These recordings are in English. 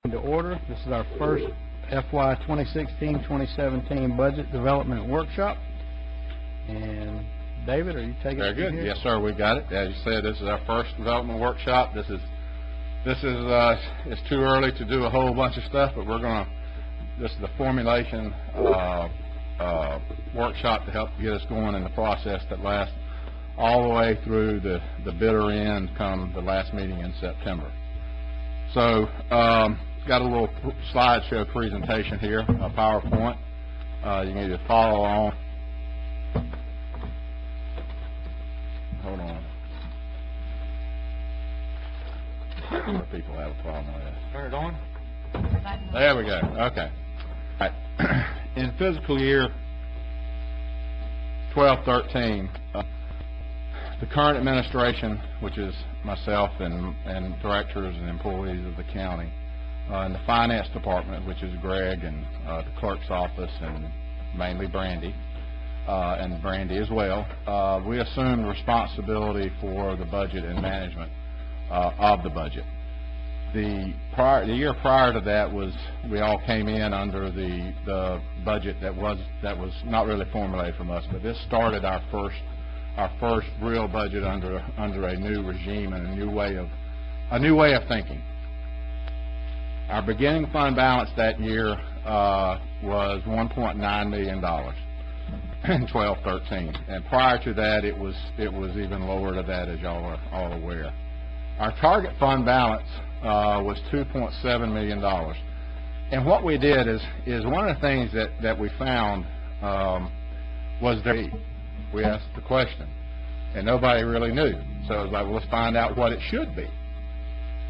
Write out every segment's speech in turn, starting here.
To order. This is our first FY 2016-2017 budget development workshop. And David, are you taking it? Very good. Yes, sir. We got it. As you said, this is our first development workshop. It's too early to do a whole bunch of stuff, but this is the formulation workshop to help get us going in the process that lasts all the way through the bitter end come the last meeting in September. So, got a little slideshow presentation here, a PowerPoint. You can either follow along. Hold on. Other people have a problem with that. Turn it on. There we go. Okay. All right. In fiscal year 12-13, the current administration, which is myself and directors and employees of the county, and the finance department, which is Greg and the clerk's office and mainly Brandy, and Brandy as well, we assumed responsibility for the budget and management of the budget. The year prior to that was we all came in under the budget that was not really formulated from us, but this started our first real budget under a new regime and a new way of thinking. Our beginning fund balance that year was $1.9 million in 12-13, and prior to that it was even lower to that, as y'all are all aware. Our target fund balance was $2.7 million, and what we did is one of the things that we found was that we asked the question, and nobody really knew. So it was like, well, let's find out what it should be.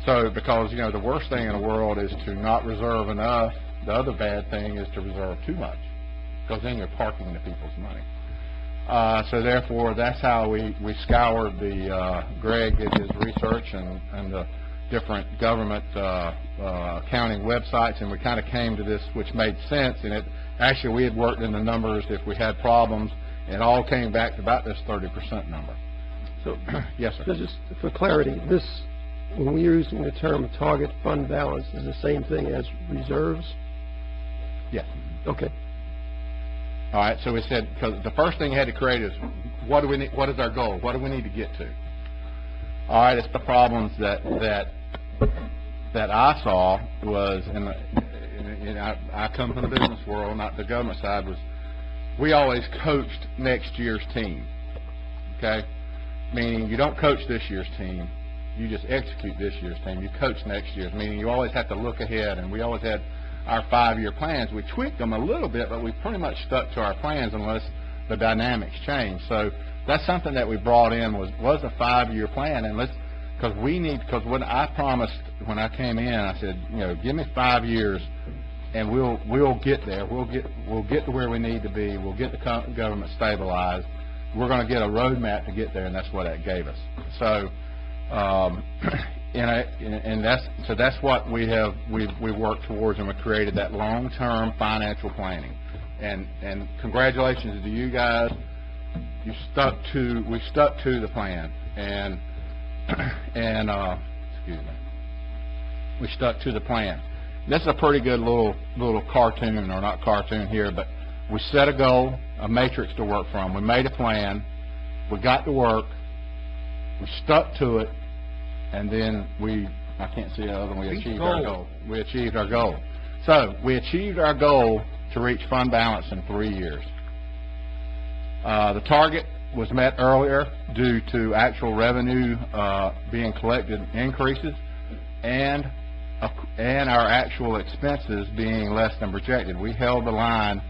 So, because, you know, the worst thing in the world is to not reserve enough. The other bad thing is to reserve too much, because then you're parking the people's money. So therefore, that's how we scoured Greg did his research and the different government accounting websites, and we kind of came to this, which made sense. And actually, we had worked in the numbers if we had problems, and it all came back to about this 30% number. So, yes, sir. So just for clarity, this, when we're using the term target fund balance, is the same thing as reserves? Yes. Okay. All right. So we said, because the first thing you had to create is what do we need? What is our goal? What do we need to get to? All right. It's the problems that I saw was, I come from the business world, not the government side. Was we always coached next year's team. Okay, meaning you don't coach this year's team. You just execute this year's team. You coach next year's, meaning you always have to look ahead. And we always had our 5-year plans. We tweaked them a little bit, but we pretty much stuck to our plans unless the dynamics changed. So that's something that we brought in was a 5-year plan. And because when I promised when I came in, I said, you know, give me 5 years, and we'll get there. We'll get to where we need to be. We'll get the government stabilized. We're going to get a roadmap to get there, and that's what that gave us. So. And that's what we've worked towards, and we created that long-term financial planning. And congratulations to you guys. We stuck to the plan, and excuse me. We stuck to the plan. This is a pretty good little cartoon, or not cartoon here, but we set a goal, a matrix to work from. We made a plan. We got to work. We stuck to it, and then I can't see the other one, we achieved our goal. We achieved our goal. So we achieved our goal to reach fund balance in 3 years. The target was met earlier due to actual revenue being collected increases, and our actual expenses being less than projected. We held the line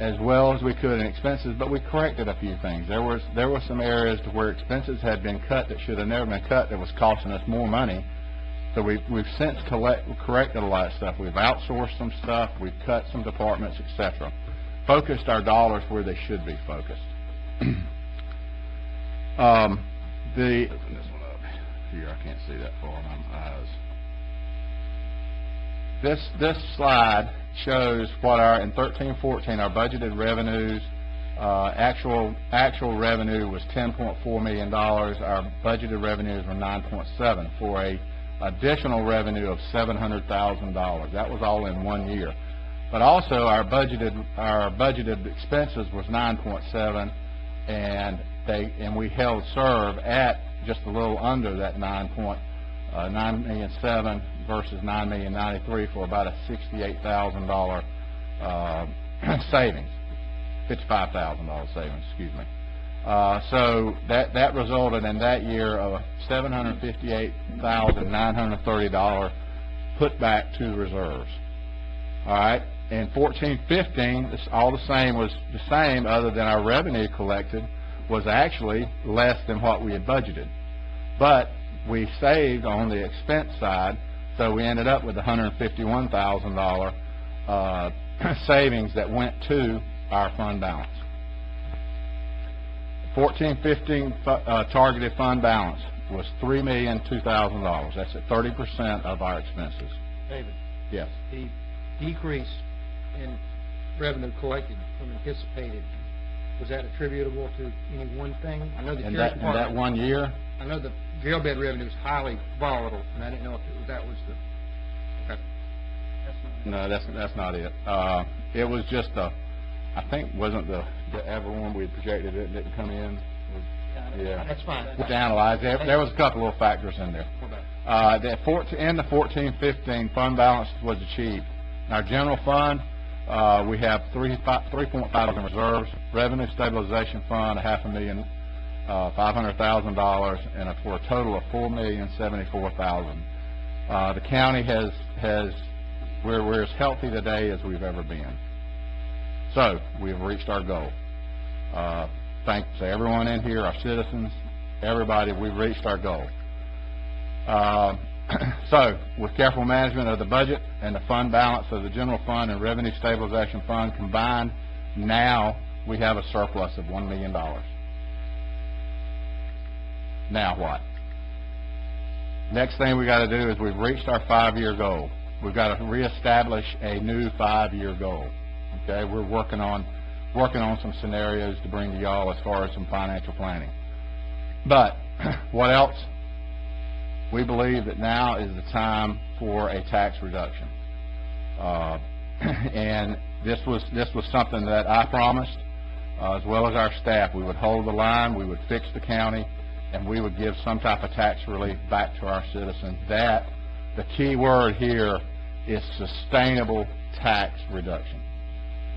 as well as we could in expenses, but we corrected a few things. There were some areas to where expenses had been cut that should have never been cut, that was costing us more money. So we've since corrected a lot of stuff. We've outsourced some stuff, we've cut some departments, etc. Focused our dollars where they should be focused. Open this one up here. I can't see that far on my eyes. This slide shows what in 13-14 our budgeted revenues, actual revenue was $10.4 million. Our budgeted revenues were $9.7 for a additional revenue of $700,000. That was all in 1 year. But also our budgeted expenses was 9.7, and we held serve at just a little under that 9.7 versus 9,093,000 for about a $68,000 savings, $55,000 savings, excuse me. So that resulted in that year of $758,930 put back to reserves. All right. In 14-15, all the same was the same, other than our revenue collected was actually less than what we had budgeted. But we saved on the expense side, so we ended up with $151,000 savings that went to our fund balance. 14-15 targeted fund balance was $3,002,000. That's at 30% of our expenses. David, Yes. the decrease in revenue collected from anticipated, was that attributable to any one thing? I know the In sheriff's that department, 1 year, I know the jail bed revenue is highly volatile, and I didn't know if that was the. Okay. no, that's not it. It was just I think wasn't the everyone we had projected it didn't come in. Yeah. That's fine. To analyze it, there was a couple of factors in there. In the 14-15 fund balance was achieved. In our general fund, we have 3.5 in reserves, revenue stabilization fund, $500,000, and for a total of $4,074,000. The county we're as healthy today as we've ever been. So we've reached our goal. Thanks to everyone in here, our citizens, everybody, we've reached our goal. So, with careful management of the budget and the fund balance of the general fund and revenue stabilization fund combined, now we have a surplus of $1 million. Now what? Next thing we got to do is we've reached our 5-year goal. We've got to reestablish a new 5-year goal. Okay, we're working on some scenarios to bring to y'all as far as some financial planning. But what else? We believe that now is the time for a tax reduction, and this was something that I promised, as well as our staff. We would hold the line, we would fix the county, and we would give some type of tax relief back to our citizens. That the key word here is sustainable tax reduction.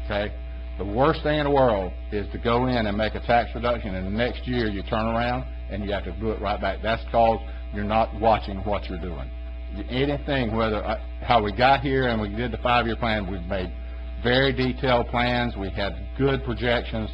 Okay, the worst thing in the world is to go in and make a tax reduction, and the next year you turn around and you have to do it right back. That's called you're not watching what you're doing. Anything, how we got here and we did the 5-year plan, we've made very detailed plans. We had good projections,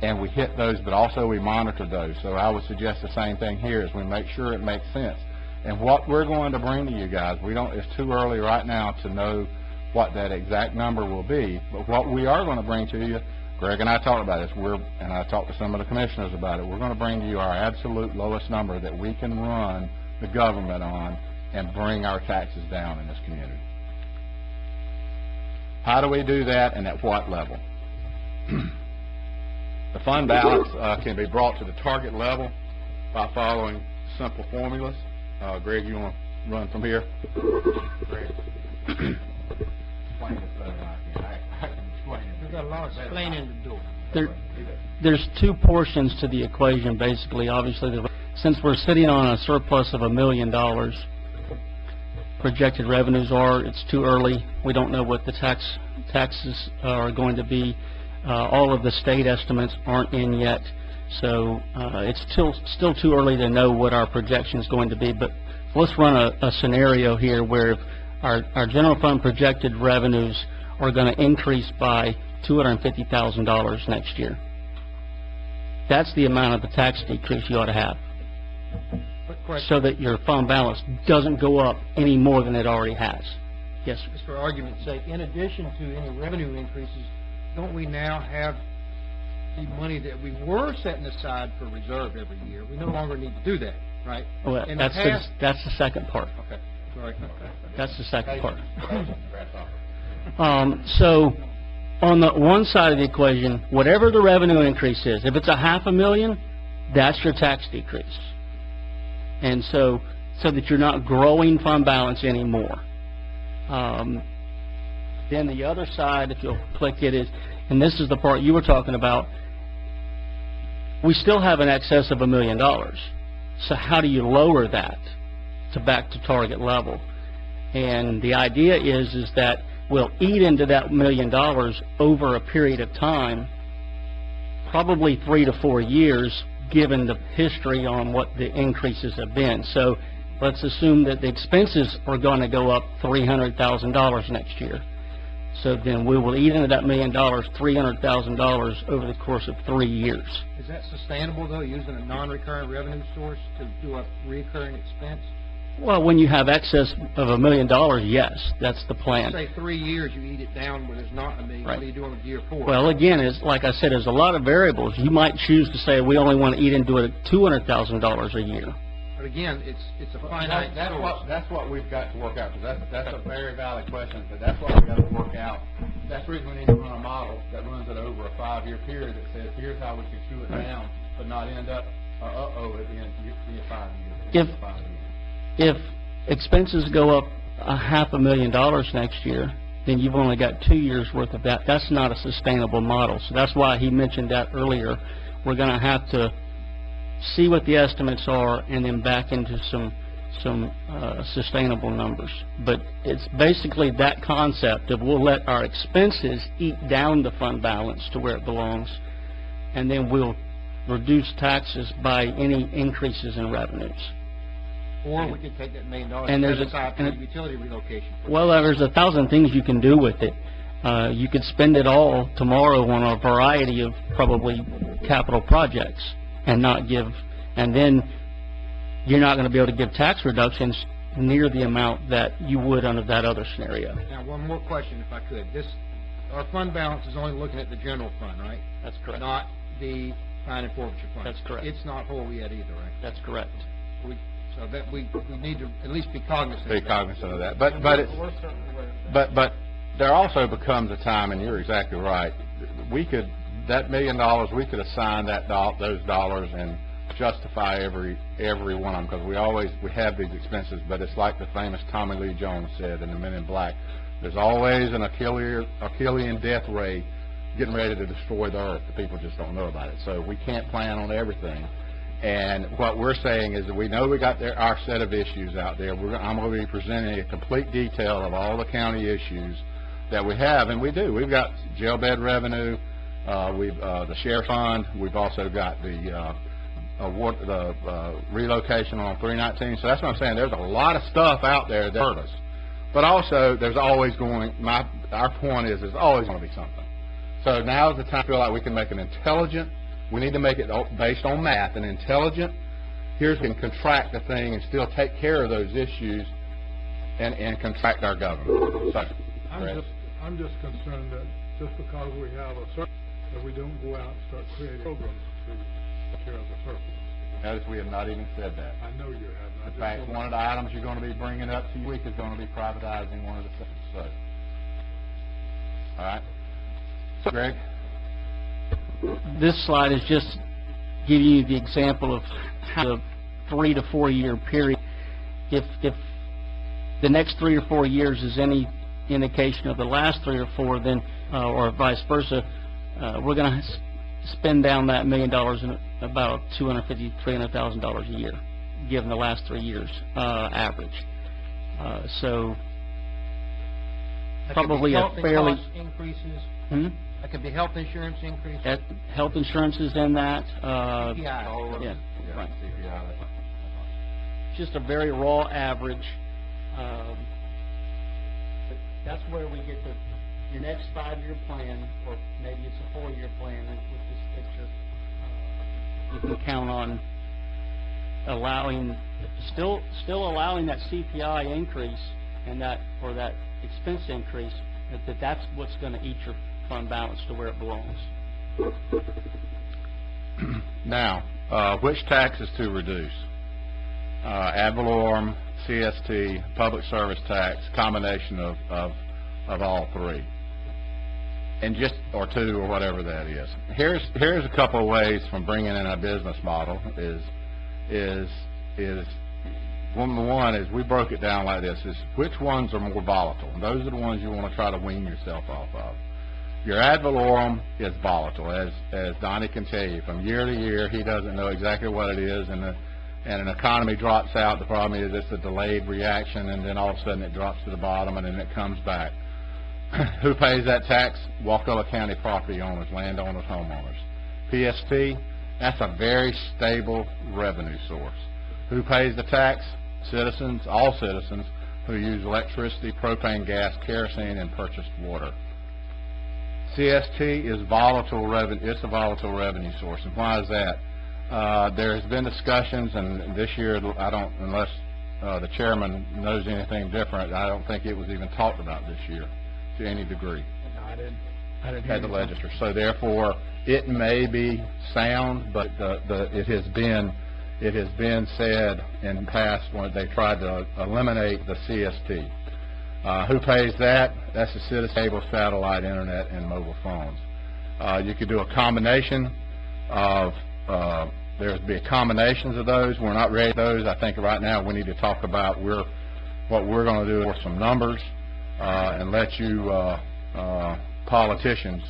and we hit those, but also we monitored those. So I would suggest the same thing here, is we make sure it makes sense. And what we're going to bring to you guys, it's too early right now to know what that exact number will be, but what we are going to bring to you, Greg and I talked about this, and I talked to some of the commissioners about it, we're going to bring to you our absolute lowest number that we can run the government on and bring our taxes down in this community. How do we do that, and at what level? The fund balance can be brought to the target level by following simple formulas. Greg, you want to run from here? Greg. Explain this better than I can. I can explain it. We've got a lot of explaining to do. There's two portions to the equation, basically. Obviously, since we're sitting on a surplus of $1 million, projected revenues it's too early. We don't know what the taxes are going to be. All of the state estimates aren't in yet, so it's still too early to know what our projection is going to be. But let's run a scenario here where if our general fund projected revenues are going to increase by $250,000 next year. That's the amount of the tax decrease you ought to have, so that your fund balance doesn't go up any more than it already has. Yes, sir. Just for argument's sake, in addition to any revenue increases, don't we now have the money that we were setting aside for reserve every year? We no longer need to do that, right? Well, that's the second part. Okay. Sorry. That's the second part. So on the one side of the equation, whatever the revenue increase is, if it's $500,000, that's your tax decrease. And so so that you're not growing fund balance anymore. Then the other side, if you'll click it, is, and this is the part you were talking about, we still have an excess of $1 million. So how do you lower that to back to target level? And the idea is that we'll eat into that $1 million over a period of time, probably 3 to 4 years, given the history on what the increases have been. So let's assume that the expenses are going to go up $300,000 next year. So then we will eat into that $1 million, $300,000 over the course of 3 years. Is that sustainable, though, using a non-recurring revenue source to do a recurring expense? Well, when you have excess of $1 million, yes, that's the plan. Say 3 years, you eat it down where there's not $1 million. Right. What are you doing with year 4? Well, again, like I said, there's a lot of variables. You might choose to say we only want to eat into it $200,000 a year. But again, it's a finite source. That's what we've got to work out, because that's a very valid question, but that's what we've got to work out. That's the reason we need to run a model that runs it over a 5-year period that says, here's how we can chew it down, but not end up, at the end of 5 years. If expenses go up $500,000 next year, then you've only got 2 years worth of that. That's not a sustainable model. So that's why he mentioned that earlier. We're going to have to see what the estimates are and then back into some sustainable numbers. But it's basically that concept of we'll let our expenses eat down the fund balance to where it belongs, and then we'll reduce taxes by any increases in revenues. Or we could take that $1 million and there's aside for utility relocation. Well, there's 1,000 things you can do with it. You could spend it all tomorrow on a variety of probably capital projects and not give, and then you're not going to be able to give tax reductions near the amount that you would under that other scenario. Now, one more question, if I could. Our fund balance is only looking at the general fund, right? That's correct. Not the fine and forfeiture fund. That's correct. It's not whole yet either, right? That's correct. So that we need to at least be cognizant. Be cognizant of that, but there also becomes a time, and you're exactly right. That $1 million, we could assign those dollars and justify every one of them, because we have these expenses. But it's like the famous Tommy Lee Jones said in The Men in Black: there's always an Achillean death ray getting ready to destroy the earth. The people just don't know about it. So we can't plan on everything. And what we're saying is that we know we got our set of issues out there. I'm going to be presenting a complete detail of all the county issues that we have, and we do. We've got jail bed revenue, the share fund. We've also got the relocation on 319. So that's what I'm saying. There's a lot of stuff out there that hurt us, but also there's always our point is there's always going to be something. So now is the time to feel like we can make an intelligent. We need to make it based on math and intelligent. Here's can contract the thing and still take care of those issues and contract our government. So, I'm just concerned that just because we have a surplus, that we don't go out and start creating programs to take care of the surplus. Notice we have not even said that. I know you have. In fact, one of the items you're going to be bringing up to you week is going to be privatizing one of the things. So, all right. So, Greg? This slide is just giving you the example of how the 3 to 4 year period, if the next 3 or 4 years is any indication of the last 3 or 4, then or vice versa, we're going to spend down that $1 million in about $250,000 to $300,000 a year, given the last 3 years average. So probably a fairly increases. That could be health insurance increase. Health insurance is in that. CPI. Yeah, right. CPI. Just a very raw average. But that's where we get to your next 5-year plan, or maybe it's a 4-year plan with this picture. You can count on allowing, still allowing that CPI increase and that expense increase. That's what's going to eat your fund balance to where it belongs. Now, which taxes to reduce? Ad valorem, CST, public service tax, combination of all three, and or two, or whatever that is. Here's a couple of ways from bringing in a business model is One is, we broke it down like this, is which ones are more volatile? And those are the ones you want to try to wean yourself off of. Your ad valorem is volatile, as Donnie can tell you. From year to year, he doesn't know exactly what it is, and an economy drops out. The problem is it's a delayed reaction, and then all of a sudden it drops to the bottom, and then it comes back. Who pays that tax? Wakulla County property owners, landowners, homeowners. PST, that's a very stable revenue source. Who pays the tax? Citizens, all citizens who use electricity, propane, gas, kerosene, and purchased water. CST is volatile revenue. It's a volatile revenue source. And why is that? There has been discussions, and this year, I don't, unless the chairman knows anything different, I don't think it was even talked about this year to any degree. No, I didn't hear At the anything. legislature. So therefore, it may be sound, but it has been said in the past when they tried to eliminate the CST. Who pays that? That's the citizen cable, satellite, internet, and mobile phones. You could do a combination of, there's be combinations of those. We're not ready for those. I think right now we need to talk about what we're going to do for some numbers and let you politicians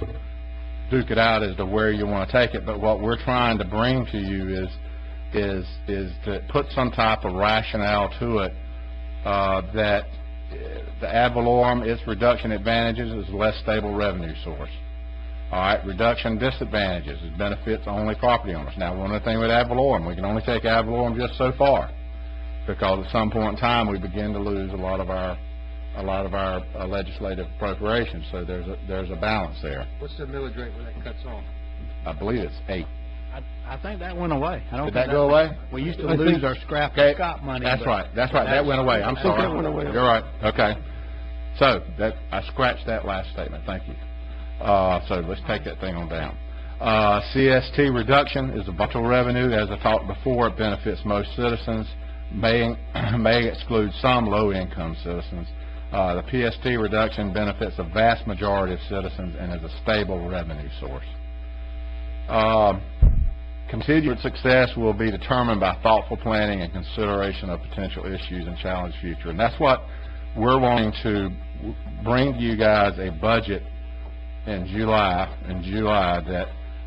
duke it out as to where you want to take it. But what we're trying to bring to you is to put some type of rationale to it that the ad valorem, its reduction advantages, is a less stable revenue source. All right, reduction disadvantages, it benefits only property owners. Now, one other thing with ad valorem, we can only take ad valorem just so far, because at some point in time we begin to lose a lot of our legislative appropriations. So there's a balance there. What's the millage rate when that cuts off? I believe it's 8. I think that went away. I don't Did think that go away? We used to I lose think- our scrap Okay, and scot money. That's but right. That's right. That went away. I'm I think sorry. that went away. You're right. Okay. So I scratched that last statement. Thank you. So let's take that thing on down. CST reduction is a volatile revenue. As I talked before, it benefits most citizens, may exclude some low-income citizens. The PST reduction benefits a vast majority of citizens and is a stable revenue source. Continued success will be determined by thoughtful planning and consideration of potential issues and challenge future. And that's what we're wanting to bring to you guys, a budget in July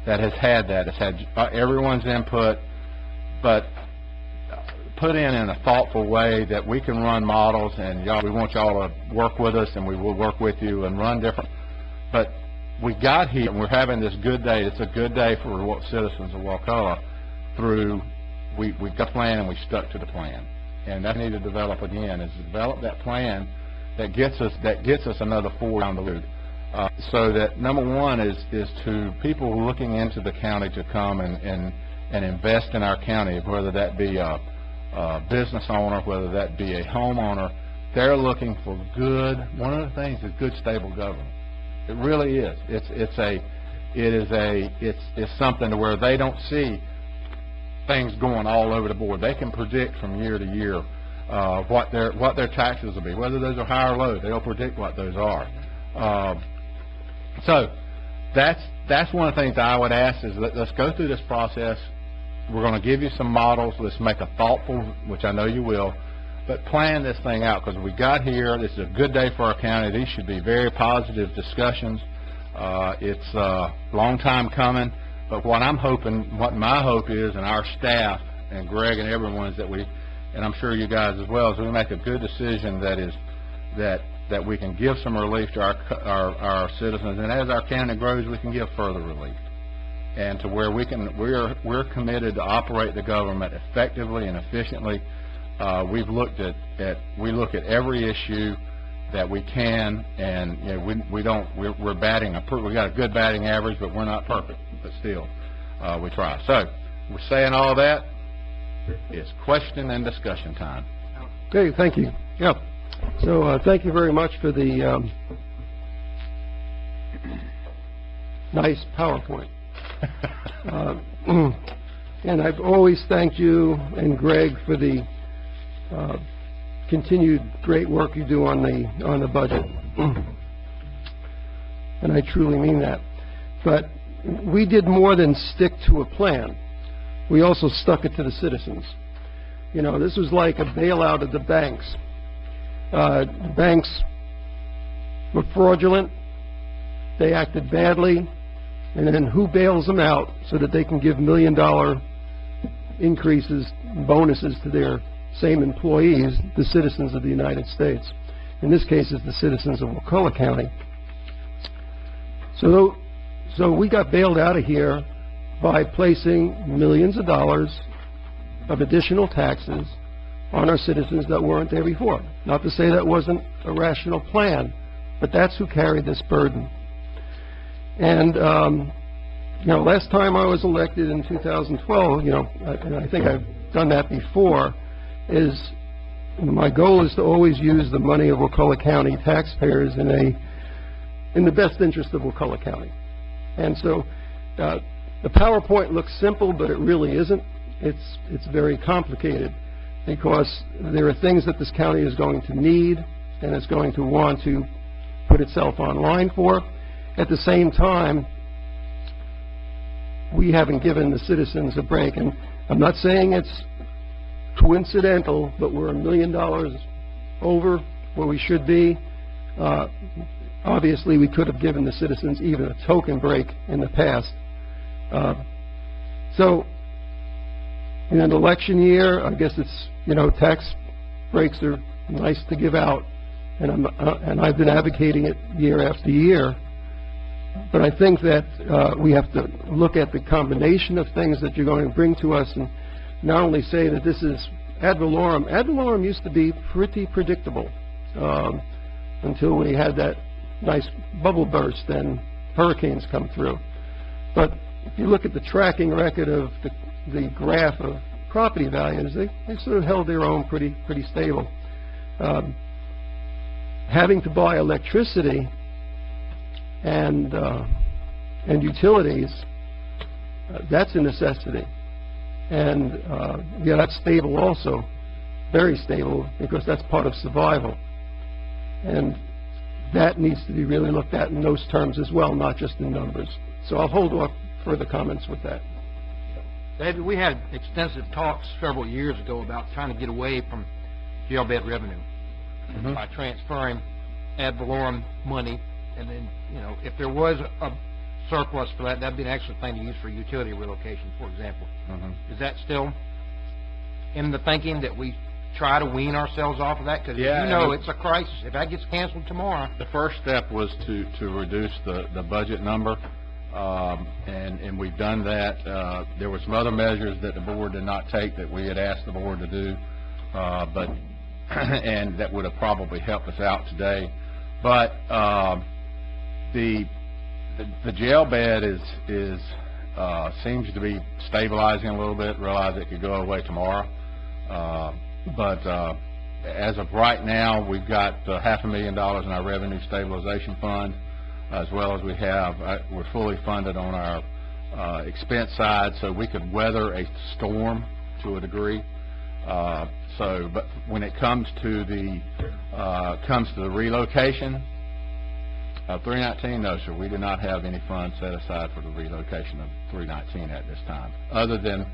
that has had that. It's had everyone's input, but put in a thoughtful way that we can run models, and we want y'all to work with us, and we will work with you and run different. But we got here, and we're having this good day. It's a good day for what citizens of Wakulla through. We got a plan, and we stuck to the plan, and that we need to develop again. Is to develop that plan that gets us another 4 down the road. So that number one is to people looking into the county to come and invest in our county, whether that be a business owner, whether that be a homeowner. They're looking for good. One of the things is good, stable government. It really is. It's something to where they don't see things going all over the board. They can predict from year to year what their taxes will be, whether those are high or low. They'll predict what those are. So that's one of the things I would ask is let's go through this process. We're going to give you some models. Let's make a thoughtful, which I know you will, but plan this thing out, because we got here. This is a good day for our county. These should be very positive discussions. It's a long time coming, but what my hope is, and our staff and Greg and everyone, is and I'm sure you guys as well, is we make a good decision that we can give some relief to our citizens, and as our county grows, we can give further relief, and to where we're committed to operate the government effectively and efficiently. We look at every issue that we can, and we're batting we got a good batting average, but we're not perfect, but still we try. So we're saying all that. It's question and discussion time. Okay, thank you. Yep. So thank you very much for the nice PowerPoint. And I've always thanked you and Greg for the continued great work you do on the budget. And I truly mean that. But we did more than stick to a plan. We also stuck it to the citizens. You know, this was like a bailout of the banks. Banks were fraudulent, they acted badly, and then who bails them out so that they can give $1 million increases, bonuses to their same employees? The citizens of the United States. In this case, it's the citizens of Wakulla County. So we got bailed out of here by placing millions of dollars of additional taxes on our citizens that weren't there before. Not to say that wasn't a rational plan, but that's who carried this burden. And, you know, last time I was elected in 2012, you know, and I think I've done that before, is my goal is to always use the money of Wakulla County taxpayers in the best interest of Wakulla County. And so the PowerPoint looks simple, but it really isn't. It's very complicated, because there are things that this county is going to need and is going to want to put itself online for. At the same time, we haven't given the citizens a break. And I'm not saying it's coincidental, but we're $1 million over where we should be. Obviously, we could have given the citizens even a token break in the past. So, in an election year, I guess it's, you know, tax breaks are nice to give out, and I've been advocating it year after year. But I think that we have to look at the combination of things that you're going to bring to us, and not only say that this is ad valorem. Ad valorem used to be pretty predictable until we had that nice bubble burst and hurricanes come through. But if you look at the tracking record of the graph of property values, they sort of held their own pretty stable. Having to buy electricity and utilities, that's a necessity. And yeah, that's stable also, very stable, because that's part of survival. And that needs to be really looked at in those terms as well, not just in numbers. So I'll hold off further comments with that. David, we had extensive talks several years ago about trying to get away from jail bed revenue by transferring ad valorem money, and then, you know, if there was a surplus for that, that'd be an excellent thing to use for utility relocation, for example. Is that still in the thinking, that we try to wean ourselves off of that? Because, yeah, you know, it's a crisis. If that gets canceled tomorrow. The first step was to reduce the budget number, and we've done that. There were some other measures that the board did not take that we had asked the board to do, but and that would have probably helped us out today. But the jail bed seems to be stabilizing a little bit. Realize it could go away tomorrow, but as of right now, we've got $500,000 in our revenue stabilization fund, as well as we're fully funded on our expense side, so we could weather a storm to a degree. But when it comes to the relocation of 319, no, sir, we do not have any funds set aside for the relocation of 319 at this time, other than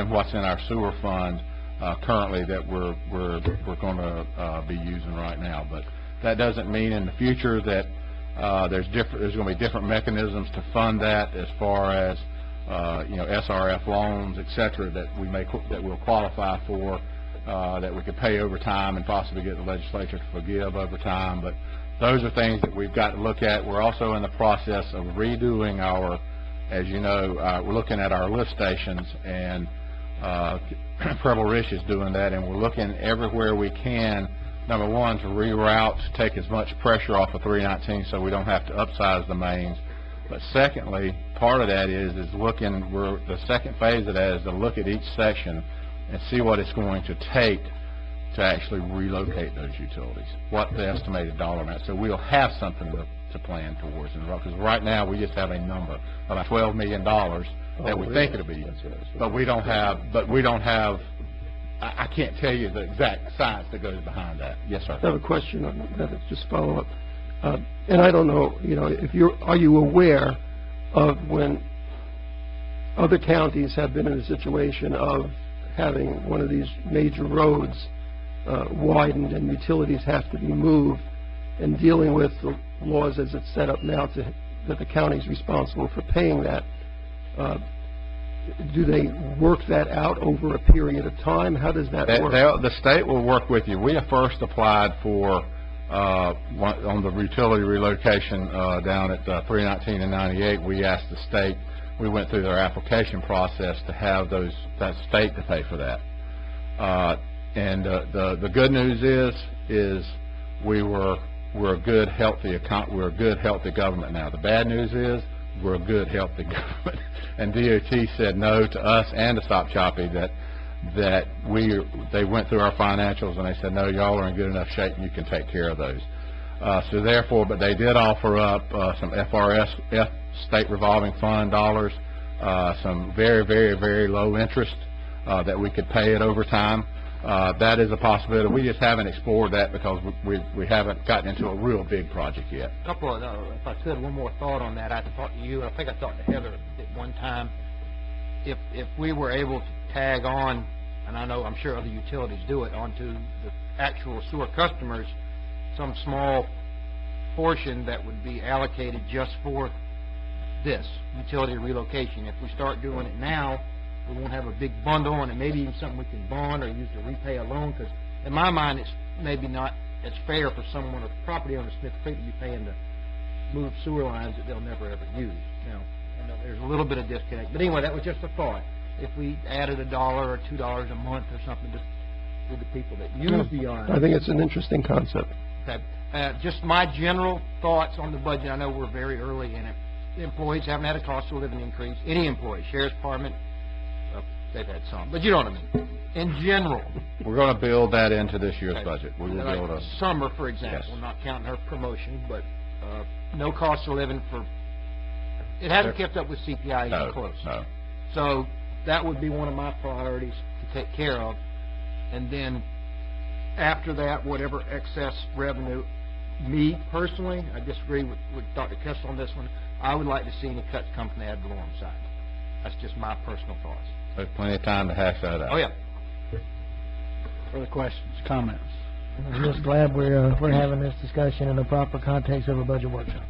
what's in our sewer fund currently that we're going to be using right now. But that doesn't mean in the future that there's going to be different mechanisms to fund that, as far as you know, SRF loans, etc., that we'll qualify for, that we could pay over time and possibly get the legislature to forgive over time. But those are things that we've got to look at. We're also in the process of redoing our, as you know, we're looking at our lift stations, and Preble Rich is doing that, and we're looking everywhere we can, number one, to reroute, to take as much pressure off of 319 so we don't have to upsize the mains. But secondly, part of that is looking, the second phase of that is to look at each section and see what it's going to take to actually relocate those utilities, what the estimated dollar amount. So we'll have something to plan towards, because right now we just have a number, about $12 million that we think it'll be, but we don't have, I can't tell you the exact science that goes behind that. Yes, sir. I have a question on that, just follow up. And I don't know, you know, are you aware of when other counties have been in a situation of having one of these major roads widened and utilities have to be moved, and dealing with the laws as it's set up now that the county's responsible for paying that, do they work that out over a period of time? How does that work? The state will work with you. We have first applied for, on the utility relocation down at 319 and 98, we asked the state, we went through their application process to have that state to pay for that. And the good news is we're a good, healthy government now. The bad news is we're a good, healthy government. And DOT said no to us and to Stop Choppy that they went through our financials and they said, no, y'all are in good enough shape, you can take care of those. So therefore, but they did offer up some FRS, state revolving fund dollars, some very, very, very low interest that we could pay it over time. That is a possibility. We just haven't explored that because we haven't gotten into a real big project yet. A couple of, if I could, one more thought on that. I talked to you, I think I talked to Heather at one time. If we were able to tag on, and I know I'm sure other utilities do it, onto the actual sewer customers, some small portion that would be allocated just for this utility relocation. If we start doing it now, we won't have a big bundle, and it may be even something we can bond or use to repay a loan, because in my mind it's maybe not as fair for someone, a property owner in Smith Creek, to be paying to move sewer lines that they'll never ever use. Now, I know there's a little bit of disconnect, but anyway, that was just a thought. If we added $1 or $2 a month or something just with the people that use the iron. I think it's an interesting concept. Okay. Just my general thoughts on the budget. I know we're very early in it. The employees haven't had a cost of living increase. Any employee, Sheriff's Department, they've had some, but you know what I mean. In general, we're going to build that into this year's budget. We will build a summer, for example, yes. Not counting her promotion, but no cost of living for. It hasn't kept up with CPI even close. No. So that would be one of my priorities to take care of, and then after that, whatever excess revenue. Me personally, I disagree with Dr. Kessler on this one. I would like to see any cuts come from the ad valorem side. That's just my personal thoughts. There's plenty of time to hash that out. Oh yeah. Further questions, comments? I'm just glad we're having this discussion in the proper context of a budget workshop.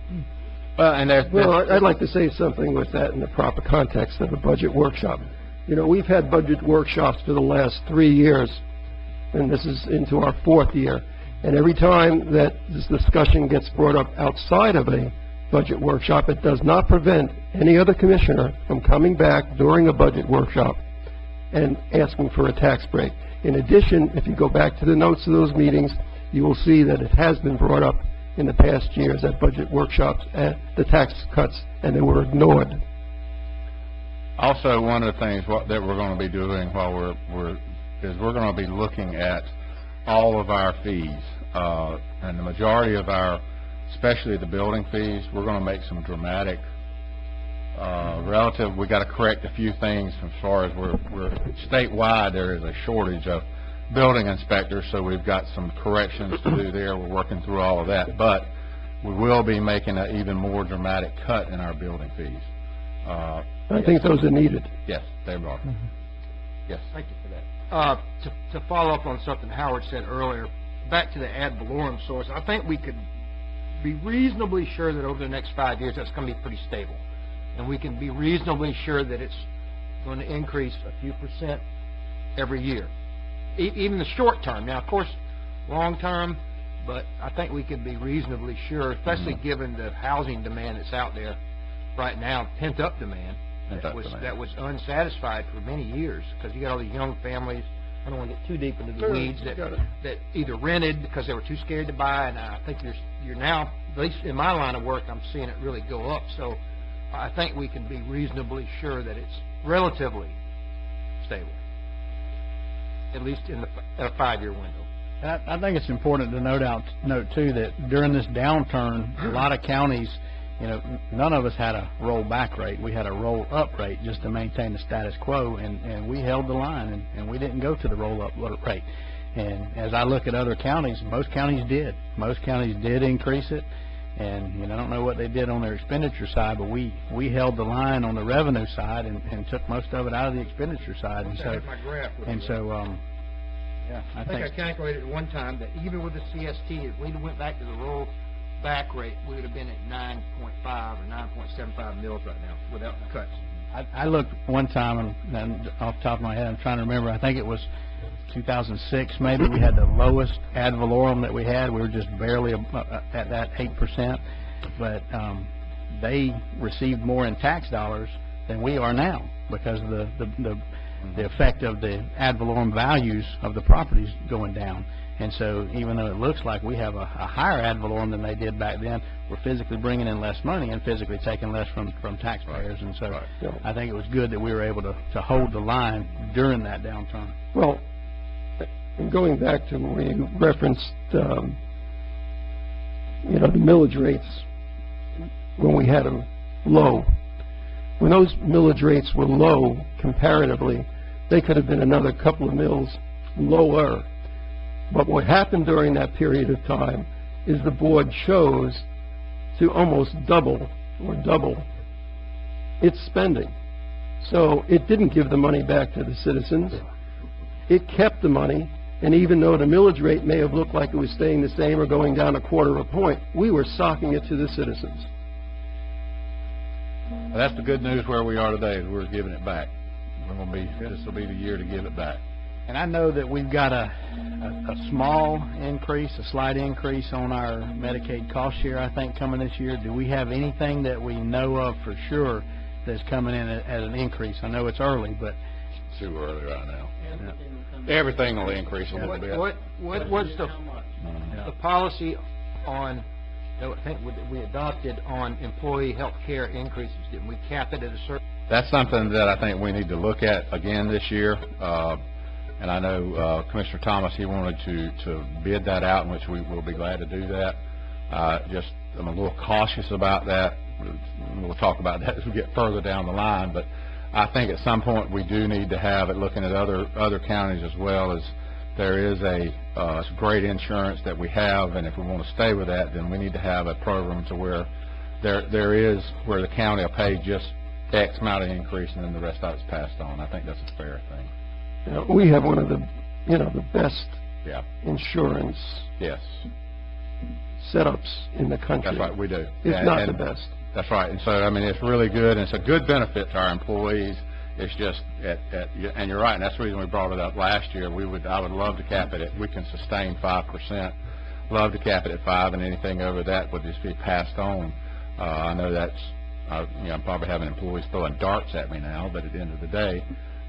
Well, I'd like to say something with that in the proper context of a budget workshop. You know, we've had budget workshops for the last 3 years, and this is into our 4th year. And every time that this discussion gets brought up outside of a budget workshop, it does not prevent any other commissioner from coming back during a budget workshop and asking for a tax break. In addition, if you go back to the notes of those meetings, you will see that it has been brought up in the past years at budget workshops at the tax cuts, and they were ignored. Also, one of the things that we're going to be doing while we're going to be looking at all of our fees, and the majority of our, especially the building fees, we're going to make some dramatic we got to correct a few things as far as we're statewide. There is a shortage of building inspectors, so we've got some corrections to do there. We're working through all of that, but we will be making an even more dramatic cut in our building fees. I think those are needed. Yes, they are. Mm-hmm. Yes. Thank you for that. To follow up on something Howard said earlier, back to the ad valorem source, I think we could be reasonably sure that over the next 5 years that's going to be pretty stable. And we can be reasonably sure that it's going to increase a few percent every year. Even the short term. Now, of course, long term, but I think we can be reasonably sure, especially given the housing demand that's out there right now, pent-up demand, that was unsatisfied for many years, because you got all these young families. I don't want to get too deep into the weeds, that either rented because they were too scared to buy, and I think you're now, at least in my line of work, I'm seeing it really go up. So I think we can be reasonably sure that it's relatively stable, at least in a 5-year window. I think it's important to note too that during this downturn, a lot of counties, you know, none of us had a roll-back rate. We had a roll-up rate just to maintain the status quo, and we held the line, and we didn't go to the roll-up rate. And as I look at other counties, most counties did. Most counties did increase it, And, you know, I don't know what they did on their expenditure side, but we held the line on the revenue side and took most of it out of the expenditure side. And so, yeah, I think I calculated at one time that even with the CST, if we went back to the roll back rate, we would have been at 9.5 or 9.75 mils right now without the cuts. I looked one time, and off the top of my head, I'm trying to remember, I think it was 2006 maybe, we had the lowest ad valorem that we had. We were just barely at that 8%, but they received more in tax dollars than we are now because of the effect of the ad valorem values of the properties going down. And so even though it looks like we have a higher ad valorem than they did back then, we're physically bringing in less money and physically taking less from taxpayers. And so I think it was good that we were able to hold the line during that downturn. Well, and going back to when you referenced, you know, the millage rates when we had them low. When those millage rates were low comparatively, they could have been another couple of mills lower. But what happened during that period of time is the board chose to almost double its spending. So it didn't give the money back to the citizens. It kept the money, and even though the millage rate may have looked like it was staying the same or going down 1/4 point, we were socking it to the citizens. Well, that's the good news where we are today, is we're giving it back. This will be the year to give it back. And I know that we've got a small increase, a slight increase on our Medicaid cost share, I think, coming this year. Do we have anything that we know of for sure that's coming in at an increase? I know it's early, but it's too early right now. Everything will increase a little bit. What's the policy on, I think we adopted on employee health care increases? Didn't we cap it at a certain? That's something that I think we need to look at again this year. And I know Commissioner Thomas, he wanted to bid that out, in which we will be glad to do that. I'm a little cautious about that. We'll talk about that as we get further down the line. But I think at some point we do need to have it, looking at other counties as well, as there is a great insurance that we have, and if we want to stay with that, then we need to have a program to where where the county will pay just X amount of increase and then the rest of it's passed on. I think that's a fair thing. We have one of the, the best insurance setups in the country. That's right, we do. If not the best. That's right. And so, I mean, it's really good, and it's a good benefit to our employees. It's just, and you're right, and that's the reason we brought it up last year. I would love to cap it at, we can sustain 5%. Love to cap it at 5%, and anything over that would just be passed on. I know that's, I'm probably having employees throwing darts at me now, but at the end of the day,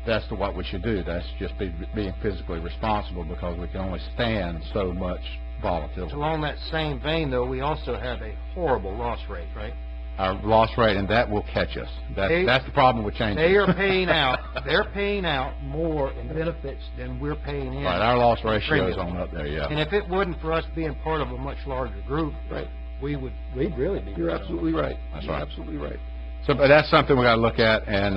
that's what we should do. That's just being physically responsible, because we can only stand so much volatility. Along that same vein, though, we also have a horrible loss rate, right? Our loss rate, and that will catch us. That's the problem with changing. They are paying out. They're paying out more in benefits than we're paying in. Right. Our loss ratio is on up there. Yeah. And if it wasn't for us being part of a much larger group, right, we'd really be. You're absolutely right. That's right. Absolutely right. So, but that's something we got to look at, and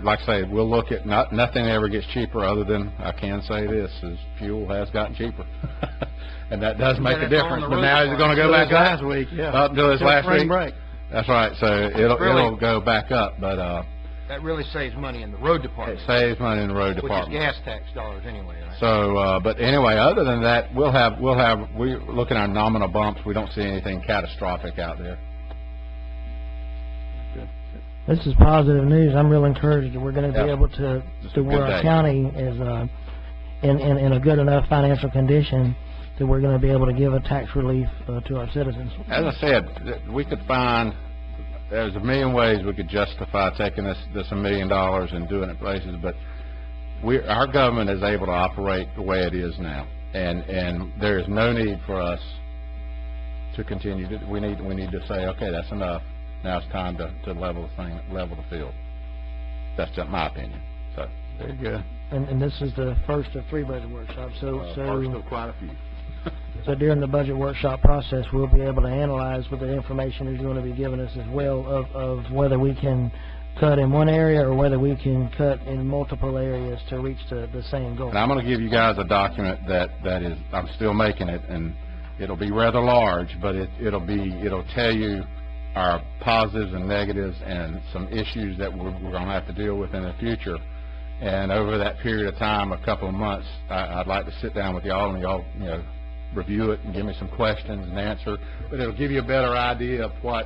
like I say, we'll look at. Nothing ever gets cheaper, other than I can say this: is fuel has gotten cheaper, and that does make a difference. But now is it going to go back up? Last week, up until this last week. Break. That's right. So it'll go back up, but that really saves money in the road department. It saves money in the road department, which is gas tax dollars anyway. Right? So, but anyway, other than that, we look at our nominal bumps. We don't see anything catastrophic out there. This is positive news. I'm real encouraged that we're going to be able to where our county is in a good enough financial condition that we're going to be able to give a tax relief to our citizens. As I said, we could find, there's a million ways we could justify taking this $1 million and doing it places, but our government is able to operate the way it is now, and there is no need for us to continue. We need to say, okay, that's enough. Now it's time to level the field. That's just my opinion. So very good. And this is the first of 3 budget workshops. First of quite a few. So during the budget workshop process, we'll be able to analyze with the information that you're going to be giving us as well of whether we can cut in one area or whether we can cut in multiple areas to reach the same goal. And I'm going to give you guys a document that is, I'm still making it, and It'll be rather large, but it'll tell you our positives and negatives and some issues that we're going to have to deal with in the future. And over that period of time, a couple of months, I'd like to sit down with y'all and y'all, review it and give me some questions and answer. But it'll give you a better idea of what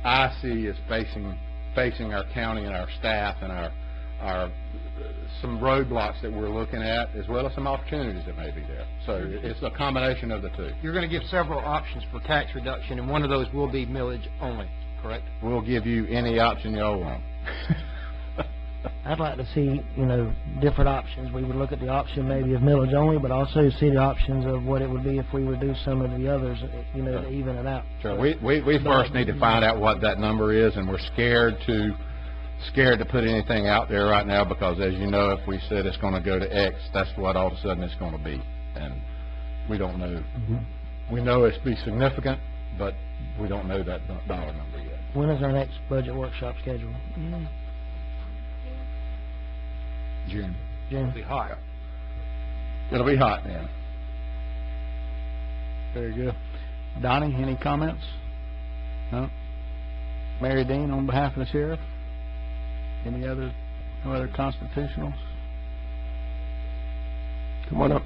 I see as facing our county and our staff and our some roadblocks that we're looking at, as well as some opportunities that may be there. So it's a combination of the two. You're going to give several options for tax reduction, and one of those will be millage only, correct? We'll give you any option y'all want. I'd like to see, different options. We would look at the option maybe of millage only, but also see the options of what it would be if we reduce some of the others, to even it out. Sure. We first need to find out what that number is, and we're scared to put anything out there right now because, as you know, if we said it's going to go to X, that's what all of a sudden it's going to be, and we don't know. We know it's be significant, but we don't know that dollar number yet. When is our next budget workshop scheduled? June. It'll be hot. It'll be hot then. Very good. Donnie, any comments? No? Mary Dean, on behalf of the sheriff? No other constitutionals? Come on up.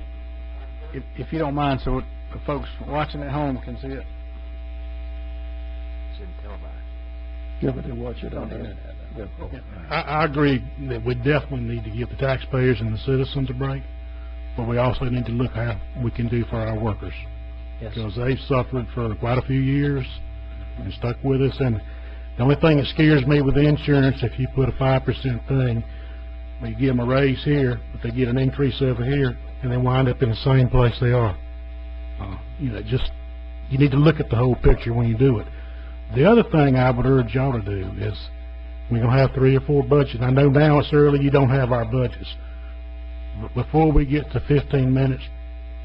If you don't mind, so the folks watching at home can see it. It's in televised. Yeah, but they watch it on the internet. I agree that we definitely need to give the taxpayers and the citizens a break, but we also need to look at how we can do for our workers. Yes. Because they've suffered for quite a few years and stuck with us. And the only thing that scares me with the insurance, if you put a 5% thing, you give them a raise here, but they get an increase over here, and they wind up in the same place they are. You need to look at the whole picture when you do it. The other thing I would urge y'all to do is, we're going to have 3 or 4 budgets. I know now it's early, you don't have our budgets. But before we get to 15 minutes,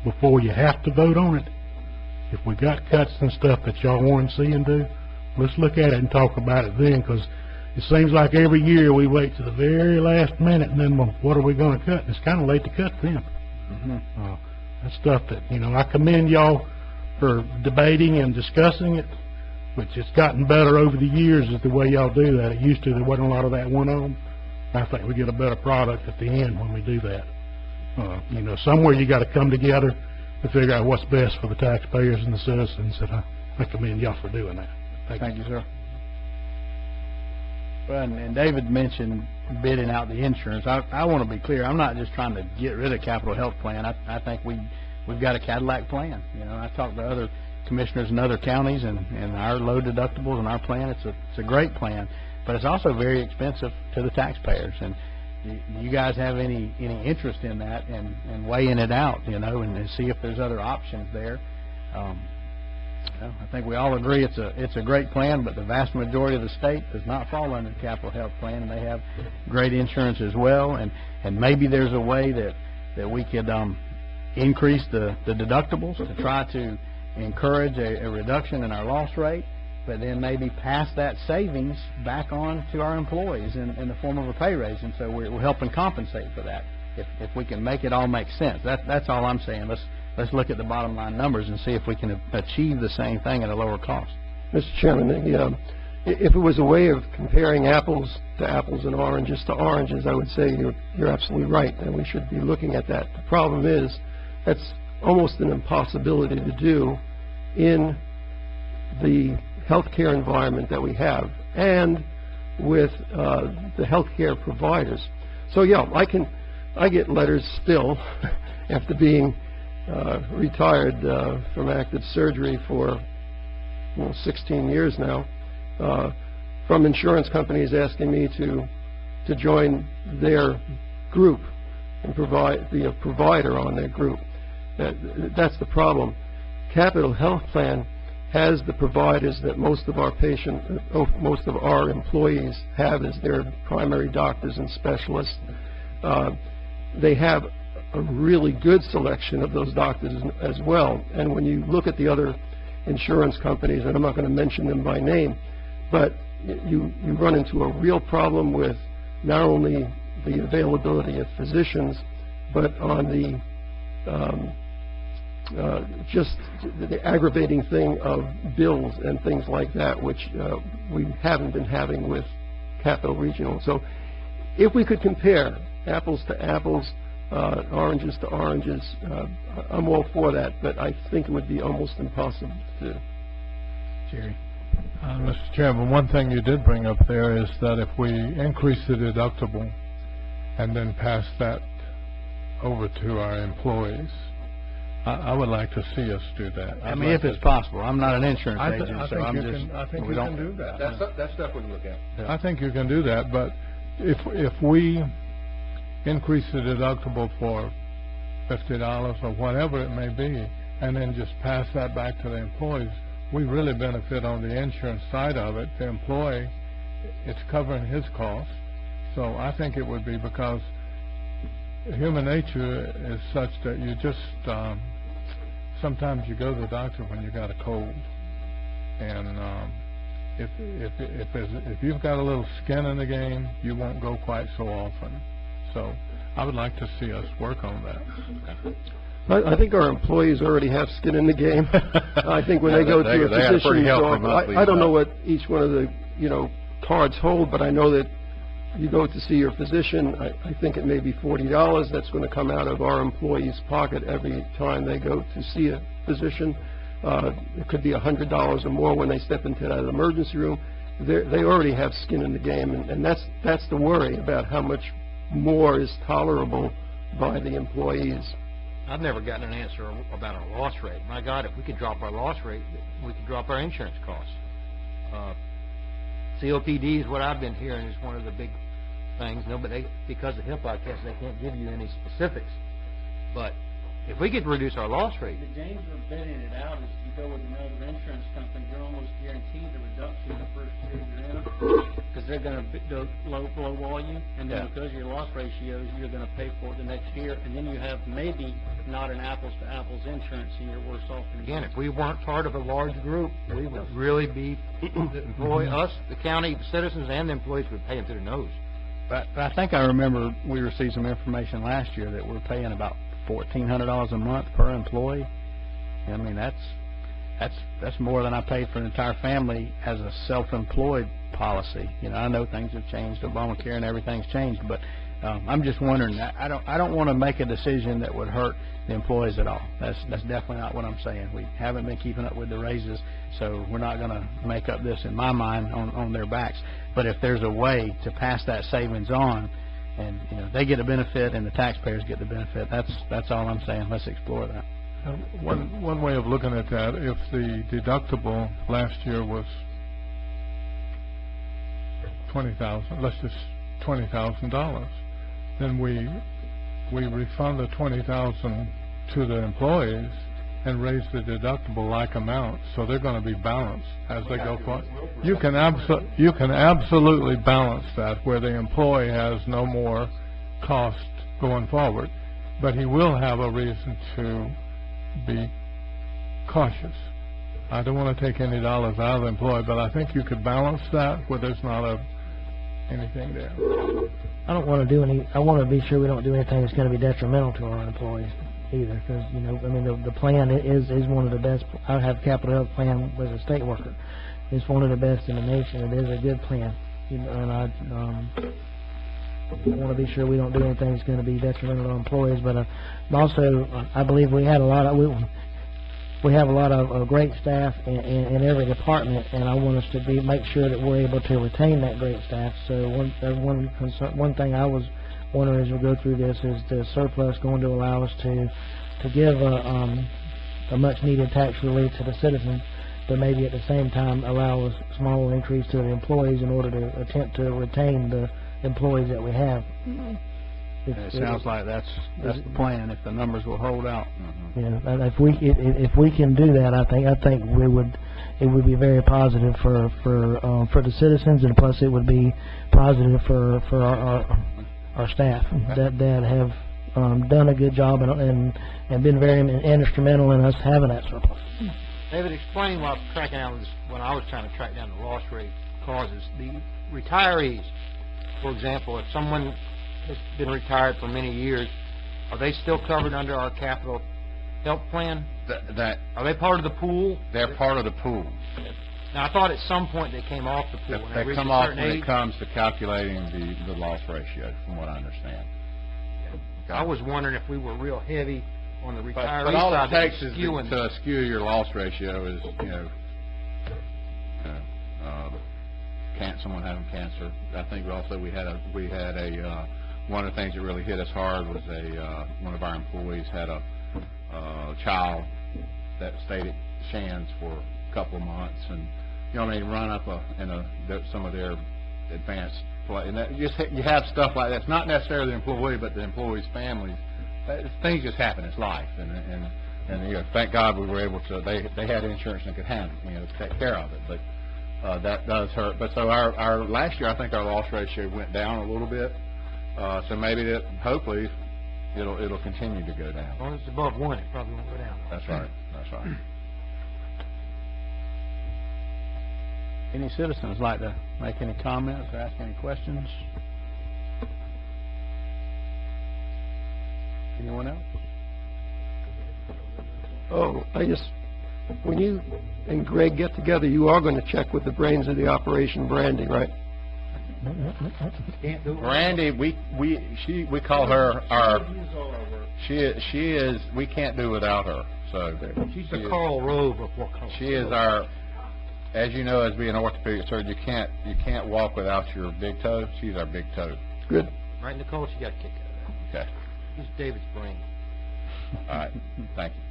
before you have to vote on it, if we got cuts and stuff that y'all want to see and do, let's look at it and talk about it then, because it seems like every year we wait to the very last minute, and then, well, what are we going to cut? And it's kind of late to cut then. That's stuff that, I commend y'all for debating and discussing it. But it's gotten better over the years is the way y'all do that. It used to, there wasn't a lot of that went on. I think we get a better product at the end when we do that. Somewhere you got to come together to figure out what's best for the taxpayers and the citizens, and I commend y'all for doing that. Thank you, sir. Well, and David mentioned bidding out the insurance. I want to be clear. I'm not just trying to get rid of Capital Health Plan. I think we've got a Cadillac plan. I talked to other commissioners in other counties, and our low deductibles and our plan, it's a great plan, but it's also very expensive to the taxpayers. And you guys have any interest in that and weighing it out, and see if there's other options there. I think we all agree it's a great plan, but the vast majority of the state does not fall under the Capital Health Plan, and they have great insurance as well. And maybe there's a way that we could increase the deductibles to try to encourage a reduction in our loss rate, but then maybe pass that savings back on to our employees in the form of a pay raise. And so we're helping compensate for that. If we can make it all make sense, that's all I'm saying. Let's look at the bottom line numbers and see if we can achieve the same thing at a lower cost. Mr. Chairman, if it was a way of comparing apples to apples and oranges to oranges, I would say you're absolutely right, and we should be looking at that. The problem is that's almost an impossibility to do in the healthcare environment that we have and with the healthcare providers. So yeah, I get letters still after being retired from active surgery for 16 years now from insurance companies asking me to join their group and be a provider on their group. That's the problem. Capital Health Plan has the providers that most of our employees have as their primary doctors and specialists. They have a really good selection of those doctors as well. And when you look at the other insurance companies, and I'm not going to mention them by name, but you run into a real problem with not only the availability of physicians, but on the just the aggravating thing of bills and things like that, which we haven't been having with Capital Regional. So if we could compare apples to apples, oranges to oranges, I'm all for that, but I think it would be almost impossible to do. Jerry? Mr. Chairman, one thing you did bring up there is that if we increase the deductible and then pass that over to our employees, I would like to see us do that. I mean, if it's possible. I'm not an insurance agent, so I'm just... I think you can do that. That's stuff we can look at. Yeah. I think you can do that, but if we increase the deductible for $50 or whatever it may be, and then just pass that back to the employees, we really benefit on the insurance side of it. The employee, it's covering his costs. So I think it would be, because human nature is such that you just sometimes you go to the doctor when you got a cold, and if you've got a little skin in the game, you won't go quite so often. So I would like to see us work on that. I think our employees already have skin in the game. I think when they go to a physician's office, I don't know what each one of the cards hold, but I know that you go to see your physician, I think it may be $40. That's going to come out of our employees' pocket every time they go to see a physician. It could be $100 or more when they step into that emergency room. They already have skin in the game, and that's the worry about how much more is tolerable by the employees. I've never gotten an answer about our loss rate. My God, if we could drop our loss rate, we could drop our insurance costs. COPD is what I've been hearing is one of the big things. No, but because of HIPAA, I guess they can't give you any specifics. But if we could reduce our loss rate. The danger of bidding it out is you go with another insurance company, you're almost guaranteed the reduction the first year you're in, because they're going to lowball you, and then because of your loss ratios, you're going to pay for it the next year, and then you have maybe not an apples-to-apples insurance, and you're worse off. Again, if we weren't part of a large group, we would really be, us, the county, the citizens, and the employees would pay them through the nose. But I think I remember we received some information last year that we're paying about $1,400 a month per employee. I mean, that's more than I paid for an entire family as a self-employed policy. I know things have changed, Obamacare and everything's changed, but I'm just wondering. I don't want to make a decision that would hurt the employees at all. That's definitely not what I'm saying. We haven't been keeping up with the raises, so we're not going to make up this, in my mind, on their backs. But if there's a way to pass that savings on, and they get a benefit and the taxpayers get the benefit, that's all I'm saying. Let's explore that. One way of looking at that, if the deductible last year was $20,000, let's just $20,000, then we refund the $20,000 to the employees and raise the deductible like amount, so they're going to be balanced as they go forward. You can absolutely balance that, where the employee has no more cost going forward, but he will have a reason to be cautious. I don't want to take any dollars out of the employee, but I think you could balance that where there's not anything there. I don't want to do any. I want to be sure we don't do anything that's going to be detrimental to our employees either, because I mean the plan is one of the best. I have Capital Health plan as a state worker. It's one of the best in the nation. It is a good plan, and I want to be sure we don't do anything that's going to be detrimental to our employees. But also, I believe we have a lot of great staff in every department, and I want us to make sure that we're able to retain that great staff. So one thing I was wondering as we go through this is the surplus going to allow us to give a much needed tax relief to the citizens, but maybe at the same time allow a smaller increase to the employees in order to attempt to retain the employees that we have. It sounds like that's the plan, if the numbers will hold out. Yeah, and if we can do that, I think it would be very positive for the citizens, and plus it would be positive for our staff that have done a good job and been very instrumental in us having that surplus. David, explain while tracking down this, when I was trying to track down the loss rate causes. The retirees, for example, if someone has been retired for many years, are they still covered under our capital health plan? That, Are they part of the pool? they're part of the pool. Now, I thought at some point they came off the pool. When They reached come a off certain when age. it comes to calculating the loss ratio, from what I understand. I was wondering if we were real heavy on the retiree But all side. it that takes was is skewing. to skew your loss ratio is, someone having cancer. I think also we had a one of the things that really hit us hard was one of our employees had a child that stayed at Shands for a couple of months, and run up some of their advanced play, and that you have stuff like that. It's not necessarily the employee, but the employees' families. Things just happen. It's life, and thank God we were able to. They had insurance and could handle take care of it, but that does hurt. But so our last year, I think our loss ratio went down a little bit. So maybe hopefully it'll continue to go down. As long as it's above 1, it probably won't go down. That's right. That's right. Any citizens like to make any comments or ask any questions? Anyone else? Oh, when you and Greg get together, you are going to check with the brains of the operation, Brandy, right? Brandy, we call her our. She is. We can't do without her. So She's the Karl Rove of Wakulla. She is our. As you know, as being an orthopedic surgeon, you can't walk without your big toe. She's our big toe. Good. Right, Nicole? She got a kick out of that. Okay. He's David's brain. All right. Thank you.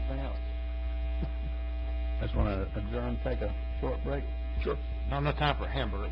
Anything else? Just want to adjourn, take a short break. Sure. No time for a hamburger.